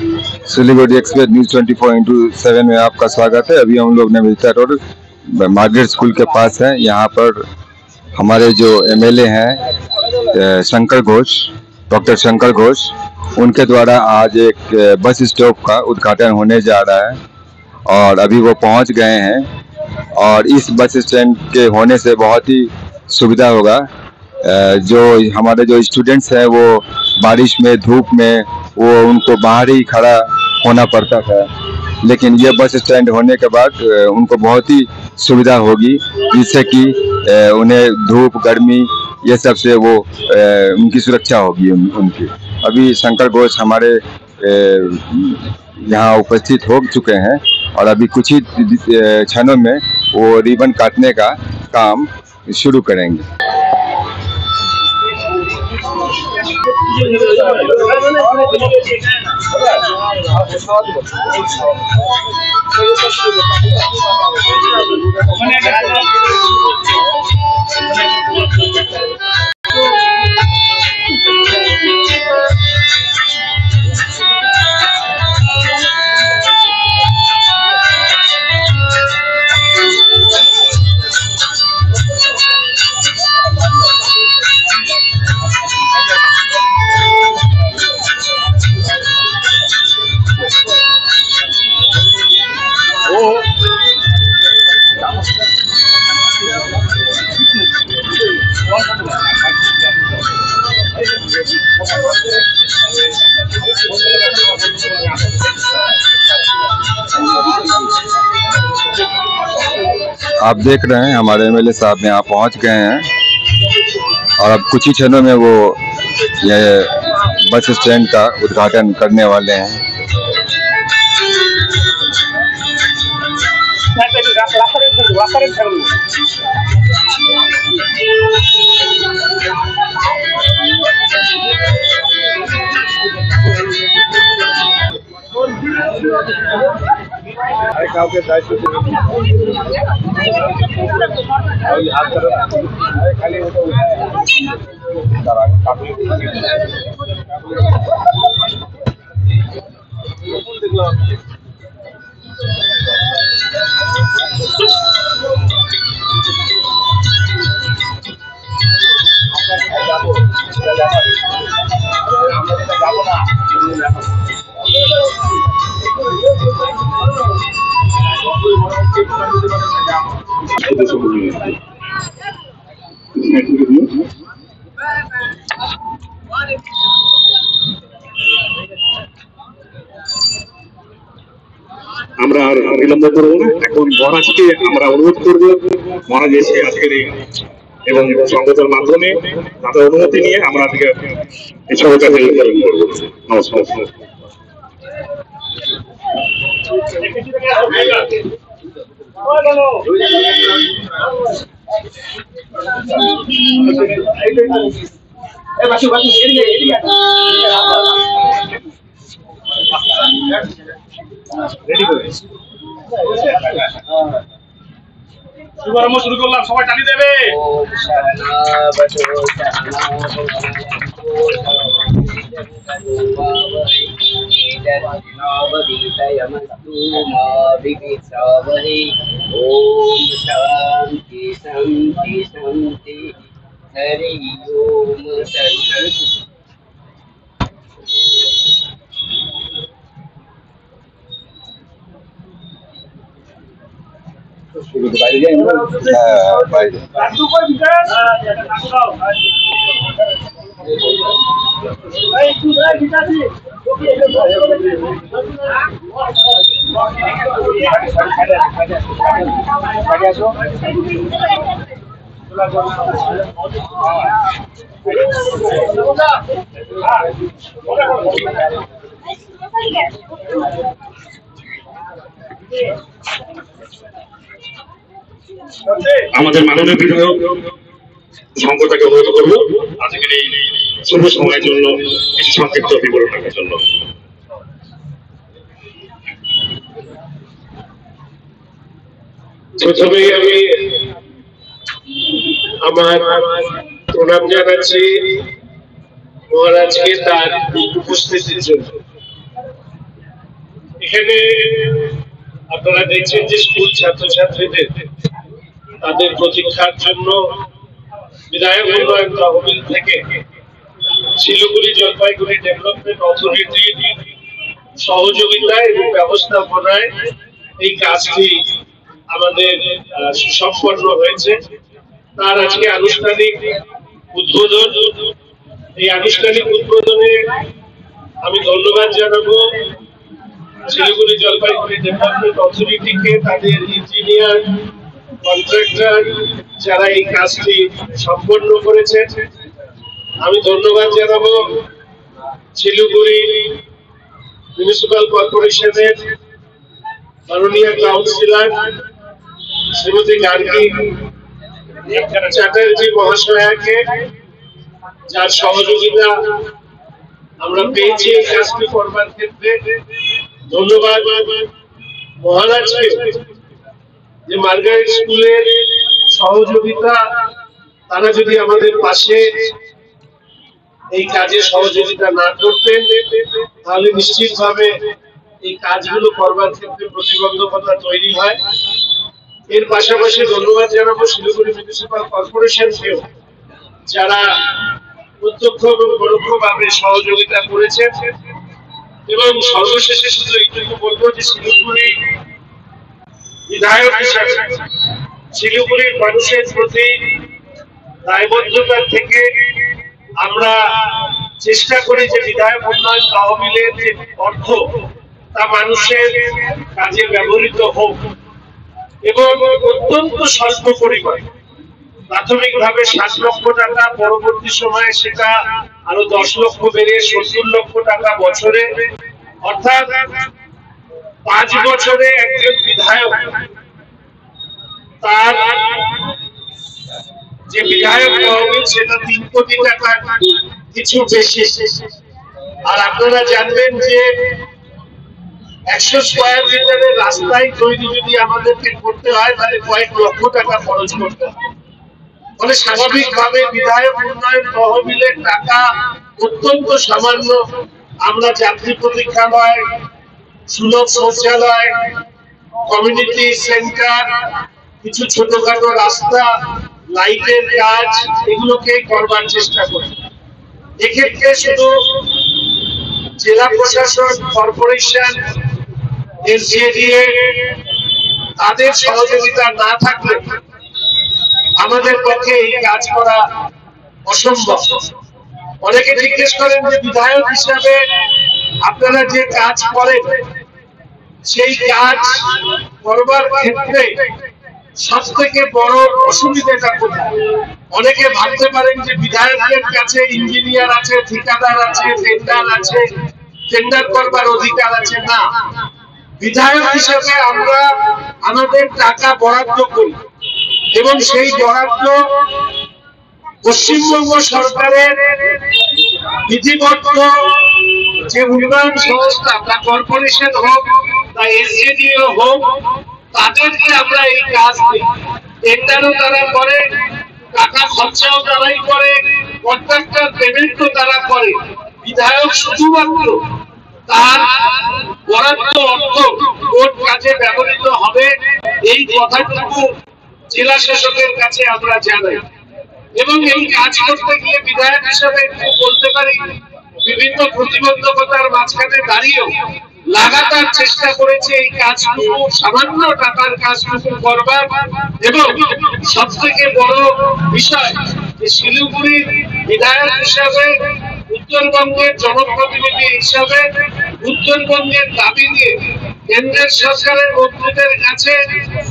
Siliguri express news 24x7 में आपका स्वागत है। अभी हम लोग नवनीता रोड मार्गरेट स्कूल के पास हैं। यहाँ पर हमारे जो एमएलए हैं शंकर घोष, डॉक्टर शंकर घोष, उनके द्वारा आज एक बस स्टॉप का उद्घाटन होने जा रहा है और अभी वो पहुंच गए हैं। और इस बस स्टैंड के होने से बहुत ही सुविधा होगा। जो हमारे जो स्टूडेंट्स हैं वो बारिश में, धूप में, वो उनको बाहर ही खड़ा होना पड़ता था, लेकिन ये बस स्टैंड होने के बाद उनको बहुत ही सुविधा होगी, जिससे कि उन्हें धूप, गर्मी ये सब से वो उनकी सुरक्षा होगी उनकी। अभी शंकर घोष हमारे यहाँ उपस्थित हो चुके हैं और अभी कुछ ही क्षणों में वो रिबन काटने का काम शुरू करेंगे। आप देख रहे हैं हमारे एमएलए साहब यहाँ पहुँच गए हैं और अब कुछ ही क्षणों में वो ये बस स्टैंड का उद्घाटन करने वाले हैं। আমরা আর বিলম্ব করব না। এখন মহারাজকে আমরা অনুরোধ করব, মহারাজ এসে আজকের এবং সংগঠনের মাধ্যমে তাদের অনুমতি নিয়ে আমরা আজকে এই সভাটা উদ্বোধন করব। নমস্কার। শুভারম্ভ শুরু করলাম, সবাই টানি দেবে। ओम शांति शांति शांति हरि ओम शांति। বাইরে যাই না, বাইরে আমাদের মাননীয় বিধায়ক শঙ্করটাকে অনুরোধ করবো আজকের এই শুভ সময়ের জন্য কিছু সংক্ষিপ্ত বিবরণ রাখার জন্য। প্রথমে আমি আমার প্রণাম জানাচ্ছি মহারাজকে তার উপস্থিতির জন্য। এখানে আপনারা দেখছেন যে স্কুল ছাত্রছাত্রীদের তাদের প্রতীক্ষার জন্য বিধায়ক উন্নয়ন তহবিল থেকে শিলিগুড়ি জলপাইগুড়ি ডেভেলপমেন্ট অথরিটির সহযোগিতায় এবং ব্যবস্থাপনায় এই কাজটি আমাদের সুসম্পন্ন হয়েছে। তার আজকে আনুষ্ঠানিক উদ্বোধন। এই আনুষ্ঠানিক উদ্বোধনে আমি ধন্যবাদ জানাবো শিলিগুড়ি জলপাইগুড়ি ডেভেলপমেন্ট অথরিটিকে, তাদের ইঞ্জিনিয়ার, কন্ট্রাক্টর যারা এই কাজটি সম্পন্ন করেছেন। আমি ধন্যবাদ জানাবো শিলিগুড়ি মিউনিসিপাল কর্পোরেশনের মাননীয় কাউন্সিলর শ্রীমতী গার্গী চ্যাটার্জি মহাশয়াকে, যার সহযোগিতা আমরা পেয়েছি এই কাজটি করবার ক্ষেত্রে। ধন্যবাদ মহারাজকে, যে মার্গারেট স্কুলের সহযোগিতা, তারা যদি আমাদের পাশে এই কাজে সহযোগিতা না করতেন তাহলে নিশ্চিতভাবে এই কাজগুলো করবার ক্ষেত্রে প্রতিবন্ধকতা তৈরি হয়। এর পাশাপাশি ধন্যবাদ জানাবো শিলিগুড়ি মিউনিসিপাল কর্পোরেশনকেও, যারা প্রত্যক্ষ এবং পরোক্ষভাবে সহযোগিতা করেছেন। এবং সর্বশেষে শুধু এইটুকু বলবো যে শিলিগুড়ি বিধায়ক হিসাবে শিলিগুড়ির মানুষের প্রতি দায়বদ্ধতা থেকে আমরা চেষ্টা করি যে বিধায়ক উন্নয়ন তহবিলের যে অর্থ তা মানুষের কাজে ব্যবহৃত হোক, এবং অত্যন্ত স্বল্প পরিমাণ, প্রাথমিকভাবে 7 লক্ষ টাকা, পরবর্তী সময়ে সেটা আরো 10 লক্ষ বেড়ে 70 লক্ষ টাকা বছরে, অর্থাৎ 5 বছরে একজন বিধায়ক তার যে বিধায়ক তহবিল সেটা 3 কোটি টাকা কিছু বেশি। আর আপনারা জানবেন যে 100 স্কয়ার মিটারের রাস্তায় তৈরি যদি আমাদেরকে করতে হয় তাহলে কয়েক লক্ষ টাকা খরচ করতে হয়। ফলে স্বাভাবিকভাবে বিধায়ক উন্নয়ন তহবিলের টাকা অত্যন্ত সামান্য। আমরা যাত্রী প্রতীক্ষালয়, সুলভ শৌচালয়, কমিউনিটি সেন্টার, কিছু ছোটখাটো রাস্তা, লাইটের কাজ, এগুলোকে করবার চেষ্টা করি। এক্ষেত্রে শুধু জেলা প্রশাসন, কর্পোরেশন, এসজিএডিএ তাদের সহযোগিতা না থাকলে আমাদের পক্ষে এই কাজ করা অসম্ভব। অনেকে জিজ্ঞেস করেন যে বিধায়ক হিসাবে আপনারা যে কাজ করেন সেই কাজ করবার ক্ষেত্রে সব থেকে বড় অসুবিধাটা কোথায়? অনেকে ভাবতে পারেন যে বিধায়কের কাছে ইঞ্জিনিয়ার আছে, ঠিকাদার আছে, টেন্ডার আছে, টেন্ডার করবার অধিকার আছে। না, বিধায়ক হিসেবে আমরা আমাদের টাকা বরাদ্দ করি এবং সেই বরাদ্দ পশ্চিমবঙ্গ সরকারের বিধিবদ্ধ যে উন্নয়ন সংস্থা, তা কর্পোরেশন হোক বা এসজিডিও হোক, তাদেরকে আমরা এই কাজ দিই। টেন্ডারও তারা করে, টাকা খরচাও তারাই করে, কন্ট্রাক্টর পেমেন্টও তারা করে। বিধায়ক শুধুমাত্র তার বরাদ্দ অর্থ কোন কাজে ব্যবহৃত হবে এই কথাটুকু জেলা শাসকের কাছে আমরা জানাই। এবং এই কাজ করতে গিয়ে বিধায়ক হিসেবে বলতে পারি বিভিন্ন প্রতিবন্ধকতার মাঝখানে দাঁড়িয়েও লাগাতার চেষ্টা করেছে এই কাজটুকু, সামান্য টাকার কাজটুকু করবার। এবং সব থেকে বড় বিষয় যে শিলিগুড়ির বিধায়ক হিসাবে, উত্তরবঙ্গের জনপ্রতিনিধি হিসাবে উত্তরবঙ্গের দাবি নিয়ে কেন্দ্রের সরকারের মন্ত্রীদের কাছে,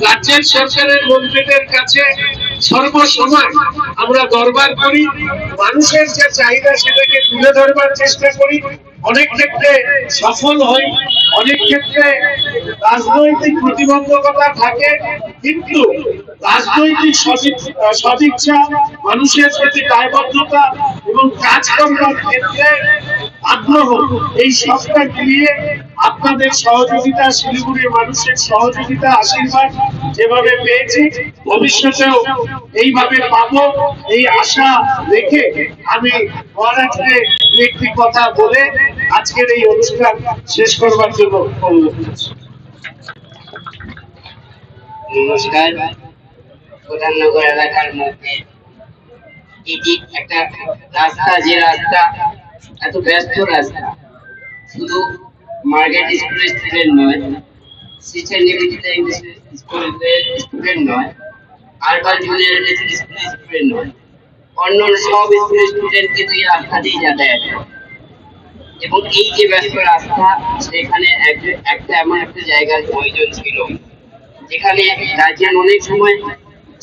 রাজ্যের সরকারের মন্ত্রীদের কাছে সর্বসময় আমরা দরবার করি। মানুষের যে চাহিদা সেটাকে তুলে ধরবার চেষ্টা করি। অনেক ক্ষেত্রে সফল হই, অনেক ক্ষেত্রে রাজনৈতিক প্রতিবন্ধকতা থাকে, কিন্তু রাজনৈতিক সদিচ্ছা, মানুষের প্রতি দায়বদ্ধতা এবং কাজ করবার ক্ষেত্রে আগ্রহ, এই সবটা নিয়ে আপনাদের সহযোগিতা, শিলিগুড়ির মানুষের সহযোগিতা, আশীর্বাদ যেভাবে পেয়েছি ভবিষ্যতেও এইভাবে পাবো, এই আশা রেখে আমি মহারাজকে একটি কথা বলে আজকের এই অনুষ্ঠান শেষ করবার জন্য অনুরোধ করছি। নমস্কার। প্রধাননগর এলাকার মধ্যে এটি একটা রাস্তা, যে রাস্তা এত ব্যস্ত রাস্তা, শুধু মার্কেট স্কুলের স্টুডেন্ট নয়, শিক্ষা নিবেদিত স্কুলের স্টুডেন্ট নয়, আরবান জুনিয়র স্কুলের স্টুডেন্ট নয়, অন্য সব স্কুলের স্টুডেন্ট কিন্তু এই রাস্তা দিয়ে যাতায়াত করে। এবং এই যে ব্যস্ত রাস্তা, সেখানে একটা এমন একটা জায়গার প্রয়োজন ছিল যেখানে রাজ্যের অনেক সময়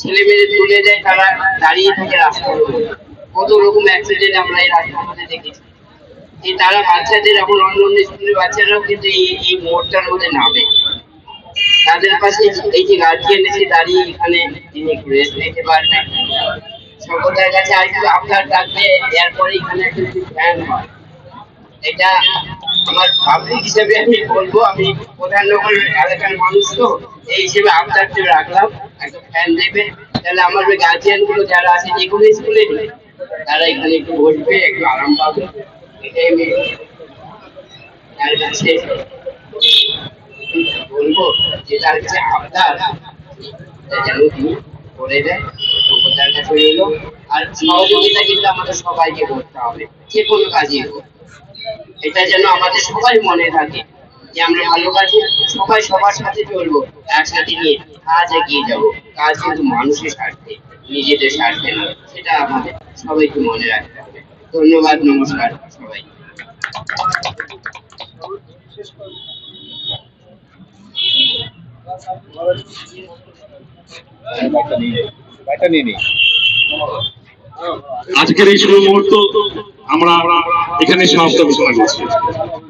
ছেলে মেয়ে তুলে যায়, তারা দাঁড়িয়ে থাকে রাস্তার মধ্যে। কত রকম অ্যাক্সিডেন্ট আমরা এই রাস্তার মধ্যে দেখেছি। যে তারা বাচ্চাদের, এখন অন্য অন্য স্কুলের বাচ্চারাও কিন্তু এই মোড়টার মধ্যে নামে, তাদের পাশে এই যে গার্জিয়ান এসে দাঁড়িয়ে এখানে তিনি রেস্ট নিতে পারবেন। সকলের কাছে আরেকটু আপনার ডাকবে, এরপরে এখানে একটা ফ্যান হয়। এটা আমার পাবলিক হিসেবে আমি বলবো, আমি প্রধাননগর এলাকার মানুষ তো এই হিসেবে আপনার রাখলাম, একটা ফ্যান দেবে, তাহলে আমার গার্জিয়ান গুলো যারা আছে যে কোনো স্কুলে তারা এখানে একটু বসবে, একটু আরাম পাবে। এটাই আমি তার কাছে বলবো যে তার কাছে আপনার যেন তিনি করে দেয়, তার কাছে রইল। আর সহযোগিতা কিন্তু আমাদের সবাইকে করতে হবে, যে কোনো কাজই হোক। এটা যেন আমাদের সবাই মনে থাকে যে আমরা ভালো কাজে সবাই সবার সাথে চলবো, একসাথে নিয়ে কাজ এগিয়ে যাবো। কাজ কিন্তু মানুষের স্বার্থে, নিজেদের স্বার্থে নয়, সেটা আমাদের সবাইকে মনে রাখতে হবে। ধন্যবাদ, নমস্কার সবাই। আজকের এই শুভ মুহূর্ত আমরা এখানে সমাপ্ত ঘোষণা করছি।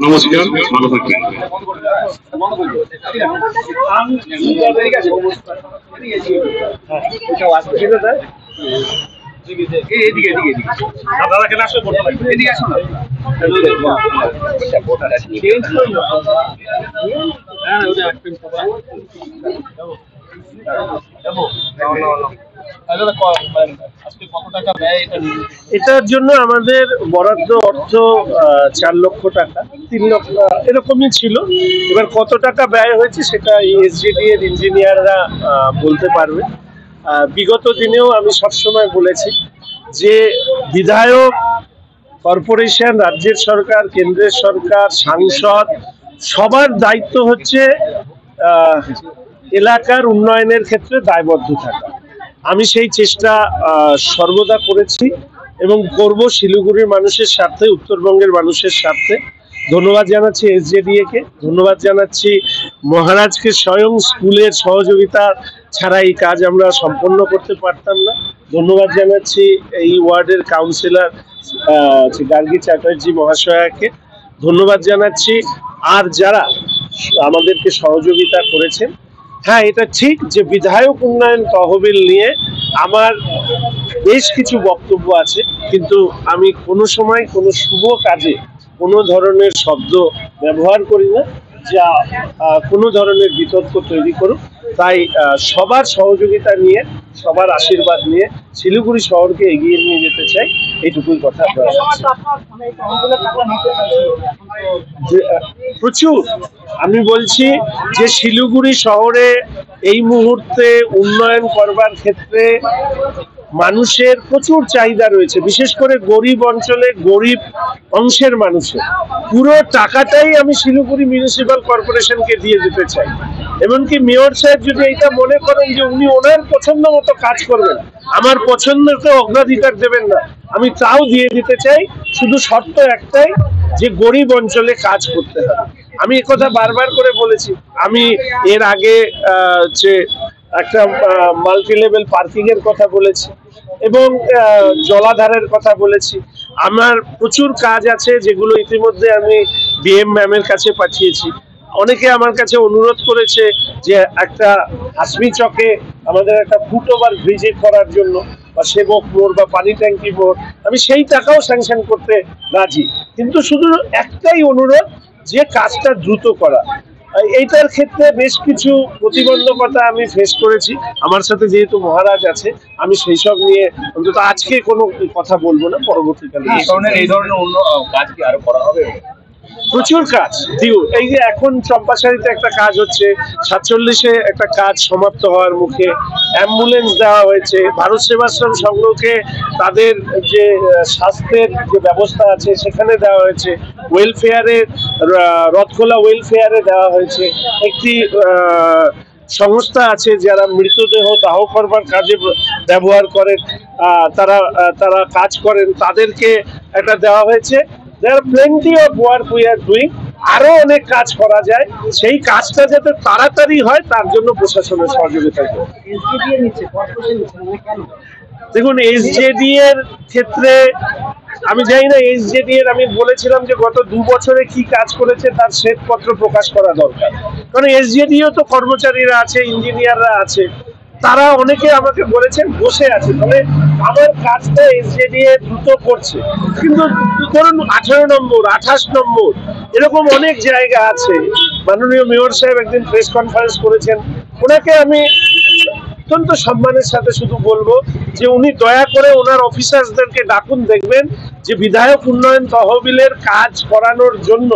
নমস্কার, ভালো থাকবেন। এটার জন্য আমাদের বরাদ্দ অর্থ 4 লক্ষ টাকা, 3 লক্ষ এরকমই ছিল। এবার কত টাকা ব্যয় হয়েছে সেটা এসজিডি এর ইঞ্জিনিয়াররা বলতে পারবে। বিগত দিনেও আমি সবসময় বলেছি যে বিধায়ক, কর্পোরেশন, রাজ্যের সরকার, কেন্দ্রের সরকার, সাংসদ, সবার দায়িত্ব হচ্ছে এলাকার উন্নয়নের ক্ষেত্রে দায়বদ্ধ থাকা। আমি সেই চেষ্টা সর্বদা করেছি এবং করব শিলিগুড়ির মানুষের স্বার্থে, উত্তরবঙ্গের মানুষের স্বার্থে। ধন্যবাদ জানাচ্ছি এসজেডিএ কে, ধন্যবাদ জানাচ্ছি মহারাজকে। স্বয়ং স্কুলের সহযোগিতা ছাড়া এই কাজ আমরা সম্পন্ন করতে পারতাম না। ধন্যবাদ জানাচ্ছি এই ওয়ার্ডের কাউন্সিলর গার্গী চ্যাটার্জি মহাশয়াকে। ধন্যবাদ জানাচ্ছি আর যারা আমাদেরকে সহযোগিতা করেছেন। হ্যাঁ, এটা ঠিক যে বিধায়ক উন্নয়ন তহবিল নিয়ে আমার বেশ কিছু বক্তব্য আছে, কিন্তু আমি কোনো সময় কোনো শুভ কাজে কোনো ধরনের শব্দ ব্যবহার করি না যা কোনো ধরনের বিতর্ক তৈরি করুক। তাই সবার সহযোগিতা নিয়ে, সবার আশীর্বাদ নিয়ে শিলিগুড়ি শহরকে এগিয়ে নিয়ে যেতে চাই, এইটুকুই কথা। প্রচুর, আমি বলছি যে শিলিগুড়ি শহরে এই মুহূর্তে উন্নয়ন করবার ক্ষেত্রে মানুষের প্রচুর চাহিদা রয়েছে, বিশেষ করে গরিব অঞ্চলে, গরিব অংশের মানুষের। পুরো টাকাটাই আমি শিলিগুড়ি মিউনিসিপাল কর্পোরেশনকে দিয়ে দিতে চাই। এমনকি মেয়র সাহেব যদি এটা মনে করেন যে উনি ওনার পছন্দ মতো কাজ করবেন, আমার পছন্দকে অগ্রাধিকার দেবেন না, আমি তাও দিয়ে দিতে চাই। শুধু শর্ত একটাই, যে গরিব অঞ্চলে কাজ করতে হবে। আমি একথা বারবার করে বলেছি। আমি এর আগে যে একটা মাল্টি লেভেল পার্কিং এর কথা বলেছি এবং জলাধারের কথা বলেছি। আমার প্রচুর কাজ আছে যেগুলো ইতিমধ্যে আমি ডিএম ম্যামের কাছে পাঠিয়েছি। অনেকে আমার কাছে অনুরোধ করেছে যে একটা হাসমি চকে আমাদের একটা ফুটওভার ব্রিজে করার জন্য, বা সেবক মোড় বা পানি ট্যাঙ্কি মোড়। আমি সেই টাকাও স্যাংশন করতে রাজি, কিন্তু শুধু একটাই অনুরোধ যে কাজটা দ্রুত করা। এইটার ক্ষেত্রে বেশ কিছু প্রতিবন্ধকতা আমি ফেস করেছি। আমার সাথে যেহেতু মহারাজ আছে, আমি সেই সব নিয়ে অন্তত আজকে কোনো কথা বলবো না, পরবর্তীকালে এই ধরনের অন্য কাজ কি আরো করা হবে? প্রচুর কাজ দিও। এই যে এখন চম্পাশাড়িতে একটা কাজ হচ্ছে, 47-এ একটা কাজ সমাপ্ত হওয়ার মুখে, অ্যাম্বুলেন্স দেওয়া হয়েছে, ভারত সেবাশ্রম সংঘকে তাদের যে স্বাস্থ্যের যে ব্যবস্থা আছে সেখানে দেওয়া হয়েছে, ওয়েলফেয়ারে রথখোলা ওয়েলফেয়ারে দেওয়া হয়েছে, একটি সংস্থা আছে যারা মৃতদেহ দাহ করবার কাজে ব্যবহার করেন, তারা কাজ করেন, তাদেরকে একটা দেওয়া হয়েছে। There are plenty of work we are doing. আরো অনেক কাজ করা যায়, সেই কাজটা যাতে তাড়াতাড়ি হয় তার জন্য প্রশাসনের সহযোগিতা করবে। দেখুন, এসজেডি এর ক্ষেত্রে আমি জানি না, এসজেডি এর আমি বলেছিলাম যে গত 2 বছরে কি কাজ করেছে তার শ্বেতপত্র প্রকাশ করা দরকার, কারণ এসজেডিও তো কর্মচারীরা আছে, ইঞ্জিনিয়াররা আছে, তারা অনেকে আমাকে বলেছেন বসে আছে, তবে আমার কাজটা এসজেডি দ্রুত করছে, কিন্তু ধরুন 18 নম্বর 28 নম্বর এরকম অনেক জায়গা আছে। মাননীয় মেয়র সাহেব একদিন প্রেস কনফারেন্স করেছেন, ওনাকে আমি অত্যন্ত সম্মানের সাথে শুধু বলবো যে উনি দয়া করে ওনার অফিসারদেরকে ডাকুন, দেখবেন যে বিধায়ক উন্নয়ন তহবিলের কাজ করানোর জন্য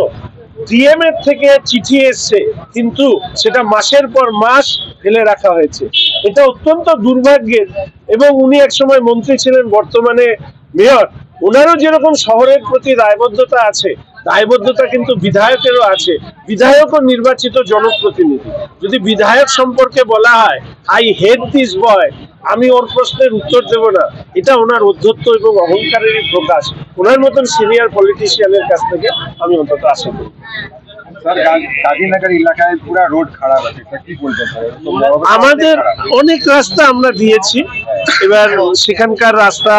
ডিএম এর থেকে চিঠি এসছে, কিন্তু সেটা মাসের পর মাস ফেলে রাখা হয়েছে। এটা অত্যন্ত দুর্ভাগ্যের। এবং উনি একসময় মন্ত্রী ছিলেন, বর্তমানে মেয়র, ওনারও যেরকম শহরের প্রতি দায়বদ্ধতা আছে, দায়বদ্ধতা কিন্তু বিধায়কেরও আছে। বিধায়কও নির্বাচিত জনপ্রতিনিধি। যদি বিধায়ক সম্পর্কে বলা হয় আই হেট দিস বয়, আমি ওর প্রশ্নের উত্তর দেব না, এটা ওনার অধ্যত্ব এবং অহংকারেরই প্রকাশ। ওনার মতন সিনিয়র পলিটিশিয়ানের কাছ থেকে আমি অন্তত আশা করি। গাজীনগর এলাকায় পুরা রোড খারাপ আছে, কি বলবেন? আমাদের অনেক রাস্তা আমরা দিয়েছি, এবার সেখানকার রাস্তা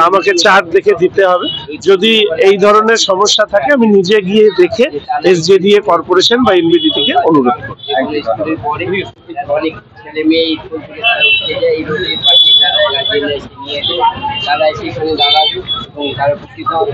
আমাকে চার্ট দেখে দিতে হবে। যদি এই ধরনের সমস্যা থাকে আমি নিজে গিয়ে দেখে এসজেডিএ কর্পোরেশন বা এমবিডি থেকে অনুরোধ করব। অনেক ছেলে মেয়ে স্কুল থেকে উঠে যায়, এই রোডের পাশে তারা এসে এখানে দাঁড়াবে এবং তারা উপস্থিত হবে।